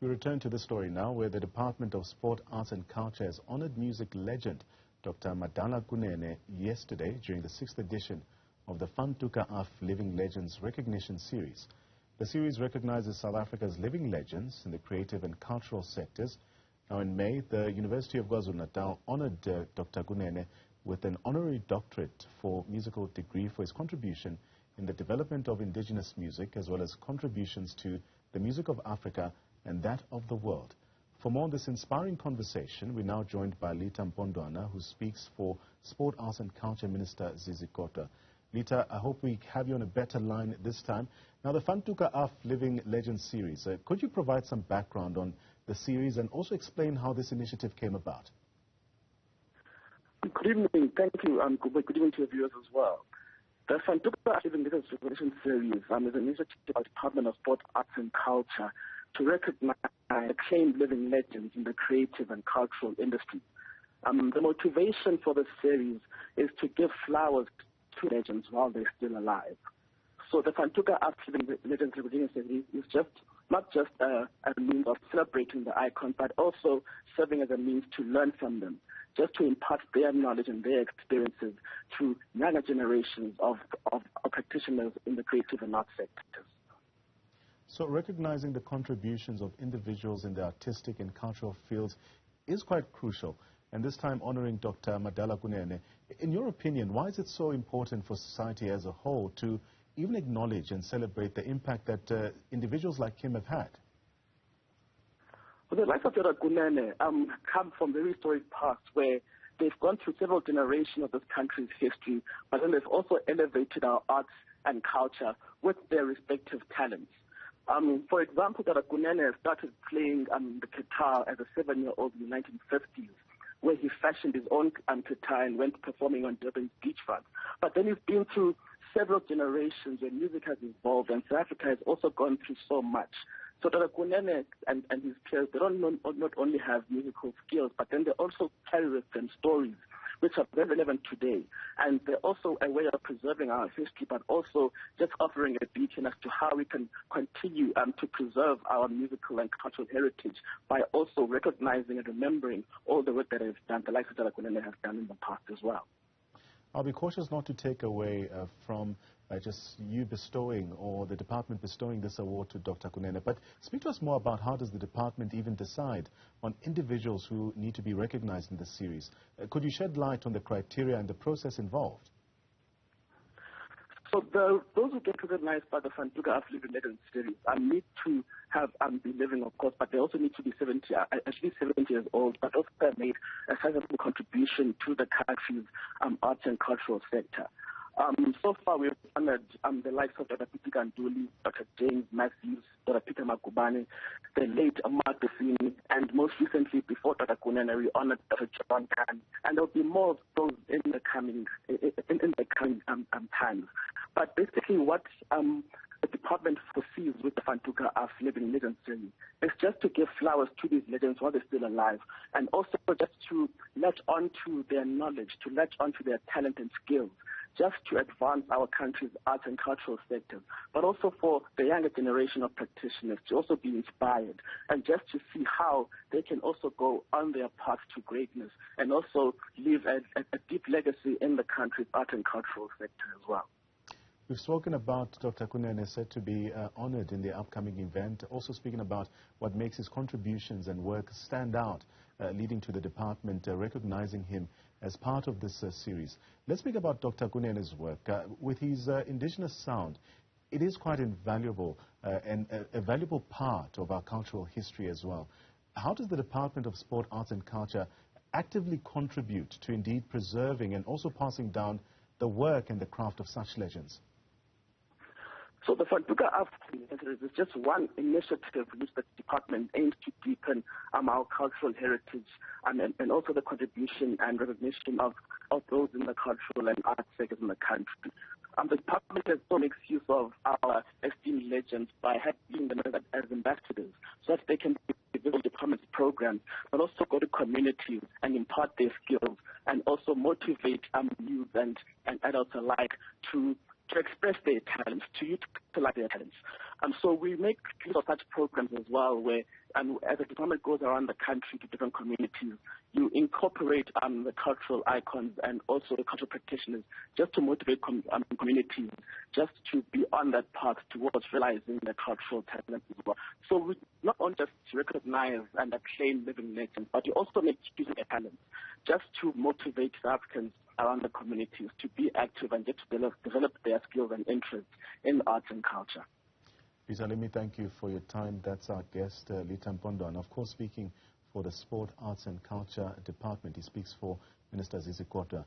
We return to the story now, where the Department of Sport, Arts and Culture has honored music legend Dr Madala Kunene yesterday during the 6th edition of the Toeka of Living Legends Recognition Series. The series recognizes South Africa's living legends in the creative and cultural sectors. Now in May, the University of KwaZulu-Natal honored Dr Kunene with an honorary doctorate for musical degree for his contribution in the development of indigenous music, as well as contributions to the music of Africa and that of the world. For more on this inspiring conversation, we're now joined by Litha Mpondwana, who speaks for Sport, Arts and Culture Minister Zizikota. Litha, I hope we have you on a better line this time. Now, the Toeka of Living Legends series, could you provide some background on the series and also explain how this initiative came about? Good evening. Thank you. Good evening to your viewers as well. The Toeka of Living Legends Recognition Series is an initiative by the Department of Sport, Arts and Culture to recognize acclaimed living legends in the creative and cultural industry. The motivation for this series is to give flowers to legends while they're still alive. So the Toeka of Living Legends Recognition Series is not just a means of celebrating the icons, but also serving as a means to learn from them, just to impart their knowledge and their experiences to younger generations of practitioners in the creative and art sectors. So recognizing the contributions of individuals in the artistic and cultural fields is quite crucial. And this time honoring Dr. Madala Kunene. In your opinion, why is it so important for society as a whole to even acknowledge and celebrate the impact that individuals like him have had? Well, the likes of Dr. Kunene come from very historic past where they've gone through several generations of this country's history, but then they've also elevated our arts and culture with their respective talents. For example, Dr. Kunene started playing the guitar as a 7-year-old in the 1950s, where he fashioned his own guitar and went performing on Durban's beachfront. But then he's been through several generations where music has evolved, and South Africa has also gone through so much. So Dr. Kunene and his peers, they don't not only have musical skills, but then they also carry with them stories which are very relevant today. And they're also a way of preserving our history, but also just offering a beacon as to how we can continue to preserve our musical and cultural heritage by also recognizing and remembering all the work that they've done, the likes of Dr. Kunene have done in the past as well. I'll be cautious not to take away from just you bestowing or the department bestowing this award to Dr. Kunene, but speak to us more about how does the department even decide on individuals who need to be recognized in this series. Could you shed light on the criteria and the process involved? So those who get recognized by the Toeka of Living Legends series need to have be living, of course, but they also need to be at least 70 years old, but also have made a sizable contribution to the country's arts and cultural sector. So far, we've honored the likes of Dr. Peter Nduli, Dr. James Matthews, Dr. Peter Magubane, the late Mark Desini, and most recently, before Dr. Kunene, we honored Dr. John Khan. And there'll be more of those in the coming times. But basically, what the department foresees with the Toeka of Living Legends series is just to give flowers to these legends while they're still alive, and also just to latch onto their knowledge, to latch onto their talent and skills, just to advance our country's arts and cultural sectors, but also for the younger generation of practitioners to also be inspired and just to see how they can also go on their path to greatness and also leave a deep legacy in the country's art and cultural sector as well. We've spoken about Dr. Kunene said to be honored in the upcoming event, also speaking about what makes his contributions and work stand out, leading to the department recognizing him as part of this series. Let's speak about Dr. Kunene's work. With his indigenous sound, it is quite invaluable and a valuable part of our cultural history as well. How does the Department of Sport, Arts and Culture actively contribute to indeed preserving and also passing down the work and the craft of such legends? So the Toeka of Living Legends is just one initiative which the department aims to deepen our cultural heritage and also the contribution and recognition of those in the cultural and art sectors in the country. The department also makes use of our esteemed legends by having them as ambassadors so that they can visit department's programs, but also go to communities and impart their skills and also motivate youth and adults alike to express their talents, to utilize their talents. So we make use of such programs as well, where as the department goes around the country to different communities, you incorporate the cultural icons and also the cultural practitioners just to motivate communities just to be on that path towards realizing the cultural talent as well. So we not only just recognize and acclaim living legends, but we also make use of their talents just to motivate the Africans around the communities to be active and just to develop their skills and interests in arts and culture. Lisa, let me thank you for your time. That's our guest, Litha Mpondwana. Of course, speaking for the Sport, Arts and Culture Department. He speaks for Minister Zizi Kodwa.